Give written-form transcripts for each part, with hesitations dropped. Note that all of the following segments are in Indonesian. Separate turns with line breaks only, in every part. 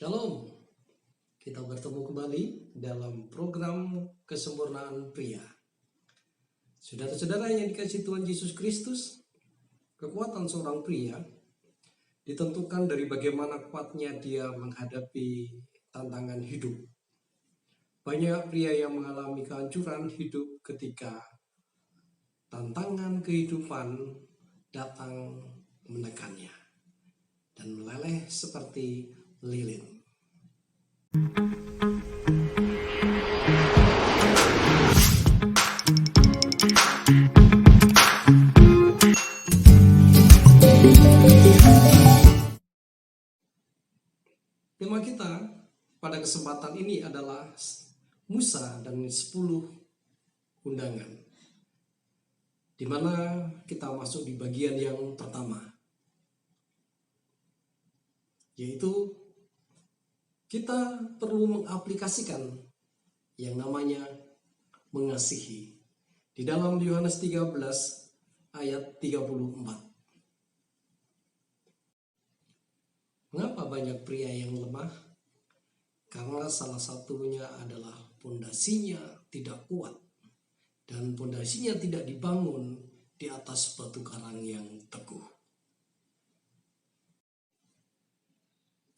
Shalom, kita bertemu kembali dalam program Kesempurnaan Pria. Saudara-saudara yang dikasihi Tuhan Yesus Kristus, kekuatan seorang pria ditentukan dari bagaimana kuatnya dia menghadapi tantangan hidup. Banyak pria yang mengalami kehancuran hidup ketika tantangan kehidupan datang menekannya dan meleleh seperti lilin. Tema kita pada kesempatan ini adalah Musa dan 10 undangan, di mana kita masuk di bagian yang pertama, yaitu kita perlu mengaplikasikan yang namanya mengasihi di dalam Yohanes 13 ayat 34. Mengapa banyak pria yang lemah? Karena salah satunya adalah pondasinya tidak kuat dan pondasinya tidak dibangun di atas batu karang yang teguh.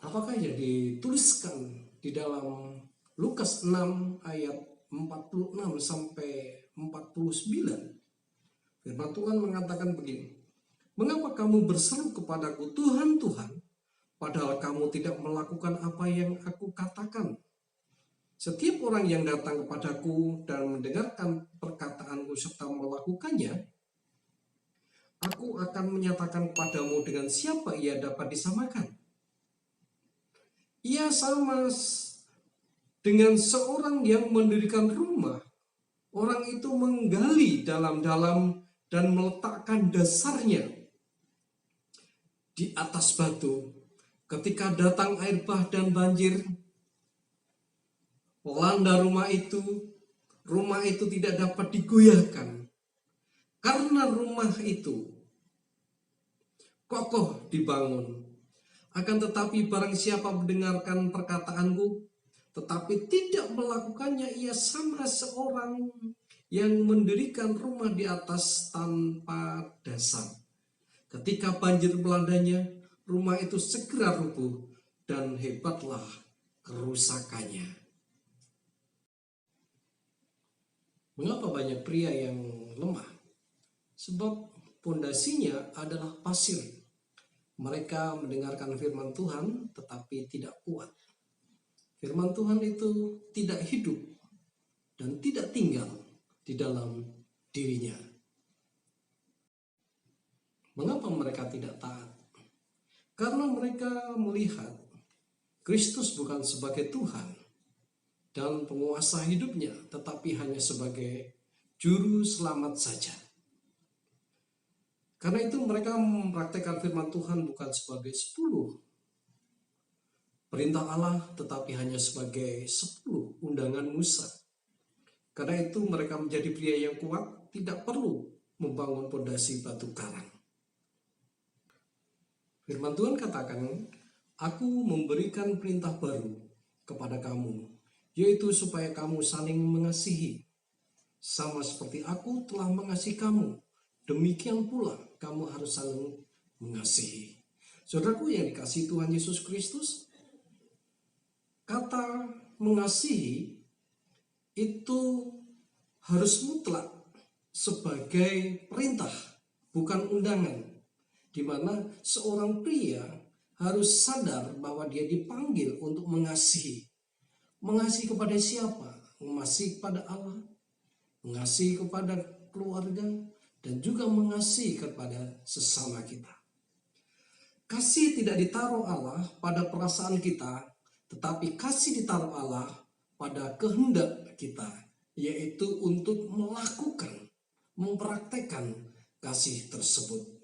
Apakah yang dituliskan di dalam Lukas 6 ayat 46 sampai 49? Firman Tuhan mengatakan begini, "Mengapa kamu berseru kepadaku, Tuhan, Tuhan, padahal kamu tidak melakukan apa yang aku katakan? Setiap orang yang datang kepadaku dan mendengarkan perkataanku serta melakukannya, aku akan menyatakan kepadamu dengan siapa ia dapat disamakan. Ia sama dengan seorang yang mendirikan rumah. Orang itu menggali dalam-dalam dan meletakkan dasarnya di atas batu. Ketika datang air bah dan banjir melanda rumah itu tidak dapat digoyahkan karena rumah itu kokoh dibangun. Akan tetapi barang siapa mendengarkan perkataanku tetapi tidak melakukannya, ia sama seorang yang mendirikan rumah di atas tanpa dasar. Ketika banjir melandanya, rumah itu segera rubuh dan hebatlah kerusakannya." Mengapa banyak pria yang lemah? Sebab pondasinya adalah pasir. Mereka mendengarkan firman Tuhan tetapi tidak kuat. Firman Tuhan itu tidak hidup dan tidak tinggal di dalam dirinya. Mengapa mereka tidak taat? Karena mereka melihat Kristus bukan sebagai Tuhan dan penguasa hidupnya, tetapi hanya sebagai juru selamat saja. Karena itu mereka mempraktekkan firman Tuhan bukan sebagai 10 perintah Allah, tetapi hanya sebagai 10 undangan Musa. Karena itu mereka menjadi pria yang kuat, tidak perlu membangun pondasi batu karang. Firman Tuhan katakan, "Aku memberikan perintah baru kepada kamu, yaitu supaya kamu saling mengasihi. Sama seperti aku telah mengasihi kamu, demikian pula kamu harus saling mengasihi." Saudaraku yang dikasihi Tuhan Yesus Kristus, kata mengasihi itu harus mutlak sebagai perintah, bukan undangan, di mana seorang pria harus sadar bahwa dia dipanggil untuk mengasihi. Mengasihi kepada siapa? Mengasihi kepada Allah, mengasihi kepada keluarga, dan juga mengasihi kepada sesama kita. Kasih tidak ditaruh Allah pada perasaan kita, tetapi kasih ditaruh Allah pada kehendak kita, yaitu untuk melakukan, mempraktekkan kasih tersebut.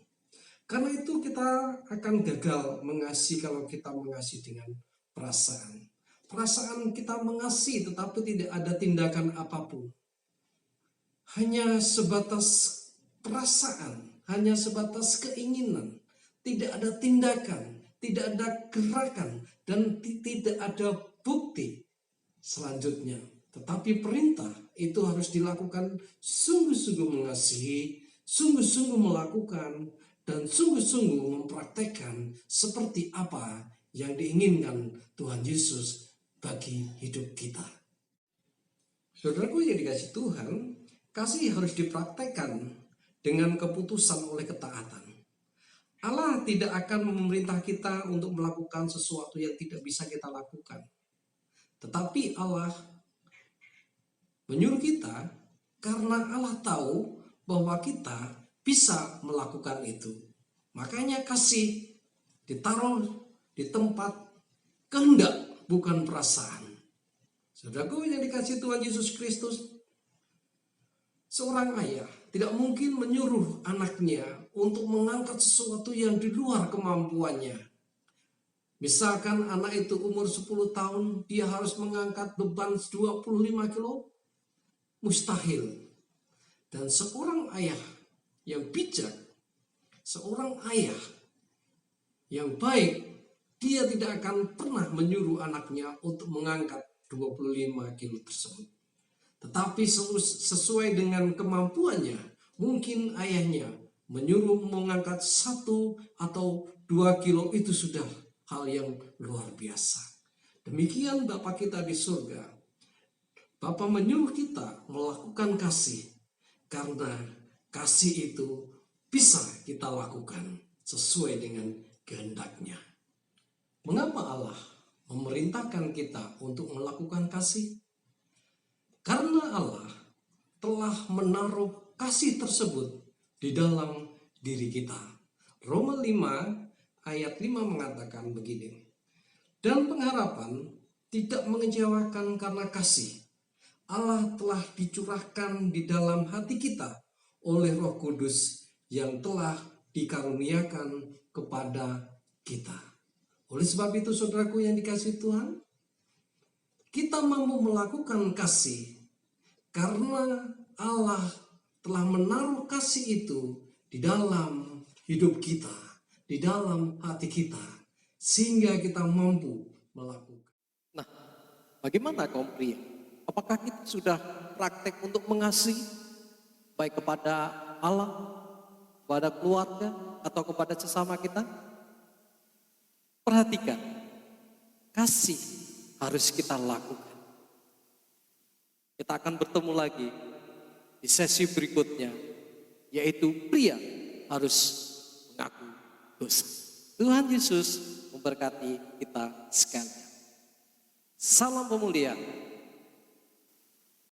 Karena itu kita akan gagal mengasihi kalau kita mengasihi dengan perasaan. Perasaan kita mengasihi tetapi tidak ada tindakan apapun. Hanya sebatas perasaan, hanya sebatas keinginan, tidak ada tindakan, tidak ada gerakan, dan tidak ada bukti selanjutnya. Tetapi perintah itu harus dilakukan sungguh-sungguh mengasihi, sungguh-sungguh melakukan, dan sungguh-sungguh mempraktekkan seperti apa yang diinginkan Tuhan Yesus bagi hidup kita. Saudaraku yang dikasihi Tuhan, kasih harus dipraktekkan dengan keputusan oleh ketaatan. Allah tidak akan memerintah kita untuk melakukan sesuatu yang tidak bisa kita lakukan. Tetapi Allah menyuruh kita karena Allah tahu bahwa kita bisa melakukan itu. Makanya kasih ditaruh di tempat kehendak, bukan perasaan. Saudaraku yang dikasihi Tuhan Yesus Kristus, seorang ayah tidak mungkin menyuruh anaknya untuk mengangkat sesuatu yang di luar kemampuannya. Misalkan anak itu umur 10 tahun, dia harus mengangkat beban 25 kilo, mustahil. Dan seorang ayah yang bijak, seorang ayah yang baik, dia tidak akan pernah menyuruh anaknya untuk mengangkat 25 kilo tersebut. Tetapi sesuai dengan kemampuannya, mungkin ayahnya menyuruh mengangkat 1 atau 2 kilo, itu sudah hal yang luar biasa. Demikian Bapa kita di surga. Bapa menyuruh kita melakukan kasih, karena kasih itu bisa kita lakukan sesuai dengan kehendaknya. Mengapa Allah memerintahkan kita untuk melakukan kasih? Karena Allah telah menaruh kasih tersebut di dalam diri kita. Roma 5 ayat 5 mengatakan begini. Dan pengharapan tidak mengecewakan karena kasih Allah telah dicurahkan di dalam hati kita oleh Roh Kudus yang telah dikaruniakan kepada kita. Oleh sebab itu saudaraku yang dikasihi Tuhan, kita mampu melakukan kasih karena Allah telah menaruh kasih itu di dalam hidup kita, di dalam hati kita, sehingga kita mampu melakukan.
Nah, bagaimana kaum pria? Apakah kita sudah praktek untuk mengasihi, baik kepada Allah, kepada keluarga, atau kepada sesama kita? Perhatikan, kasih harus kita lakukan. Kita akan bertemu lagi di sesi berikutnya, yaitu pria harus mengaku dosa. Tuhan Yesus memberkati kita sekalian. Salam pemulihan.